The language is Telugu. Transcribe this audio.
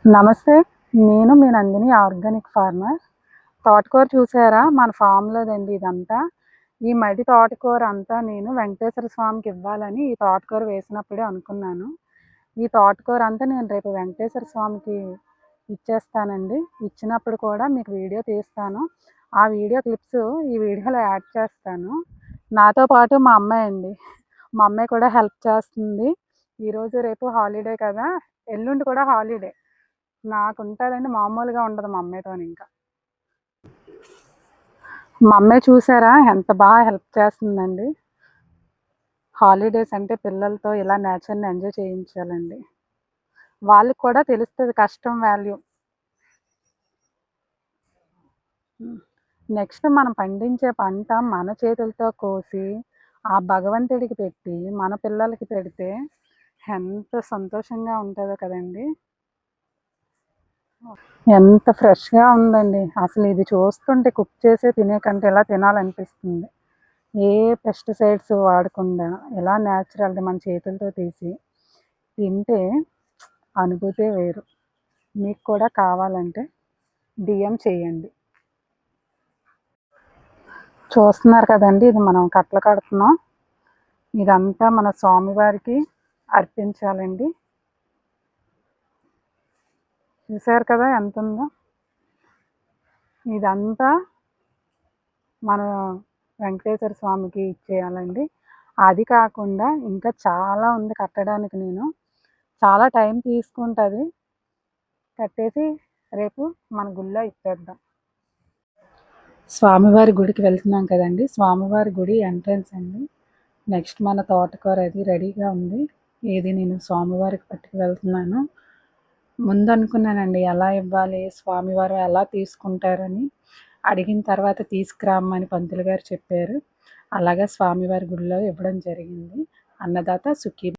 నమస్తే. నేను మీ నందిని ఆర్గానిక్ ఫార్మర్. తోటకూర చూసారా? మన ఫామ్‌లోదండి ఇదంతా. ఈ మడి తోటకూర అంతా నేను వెంకటేశ్వర స్వామికి ఇవ్వాలని ఈ తోటకూర వేసినప్పుడే అనుకున్నాను. ఈ తోటకూర అంతా నేను రేపు వెంకటేశ్వర స్వామికి ఇచ్చేస్తానండి. ఇచ్చినప్పుడు కూడా మీకు వీడియో తీస్తాను. ఆ వీడియో క్లిప్స్ ఈ వీడియోలో యాడ్ చేస్తాను. నాతో పాటు మా అమ్మాయి అండి. మా అమ్మాయి కూడా హెల్ప్ చేస్తుంది. ఈరోజు రేపు హాలిడే కదా! ఎల్లుండి కూడా హాలిడే. నాకుంటదండి, మామూలుగా ఉండదు మా అమ్మాయితోనింక. మా అమ్మాయి చూసారా ఎంత బాగా హెల్ప్ చేస్తుందండి. హాలిడేస్ అంటే పిల్లలతో ఇలా నేచర్‌ని ఎంజాయ్ చేయించాలండి. వాళ్ళకి కూడా తెలుస్తది కష్టం వాల్యూ. నెక్స్ట్ మనం పండించే పంట మన చేతులతో కోసి, ఆ భగవంతుడికి పెట్టి, మన పిల్లలకి పెడితే ఎంత సంతోషంగా ఉంటదో కదండీ! ఎంత ఫ్రెష్‌గా ఉందండి. అసలు ఇది చూస్తుంటే కుక్ చేసే తినే కంటే ఇలా తినాలనిపిస్తుంది. ఏ పెస్టిసైడ్స్ వాడకుండా ఇలా న్యాచురల్‌గా మన చేతులతో తీసి తింటే అనుభూతే వేరు. మీకు కూడా కావాలంటే డీఎం చేయండి. చూస్తున్నారు కదండీ! ఇది మనం కట్టలు కడుతున్నాం. ఇదంతా మన స్వామివారికి అర్పించాలండి. చూసారు కదా ఎంతుందో? ఇదంతా మనం వెంకటేశ్వర స్వామికి ఇచ్చేయాలండి. అది కాకుండా ఇంకా చాలా ఉంది కట్టడానికి. చాలా టైం తీసుకుంటుంది. కట్టేసి రేపు మన గుళ్ళో ఇచ్చేద్దాం. స్వామివారి గుడికి వెళ్తున్నాం కదండి. స్వామివారి గుడి ఎంట్రన్స్ అండి. నెక్స్ట్ మన తోటకూర అది రెడీగా ఉంది. ఇది నేను స్వామివారికి పట్టుకు వెళ్తున్నాను. ముందు అనుకున్నానండి ఎలా ఇవ్వాలి, స్వామివారు ఎలా తీసుకుంటారని. అడిగిన తర్వాత తీసుకురామ్మని పంతులు గారు చెప్పారు. అలాగా స్వామివారి గుడిలో ఇవ్వడం జరిగింది. అన్నదాత సుఖీ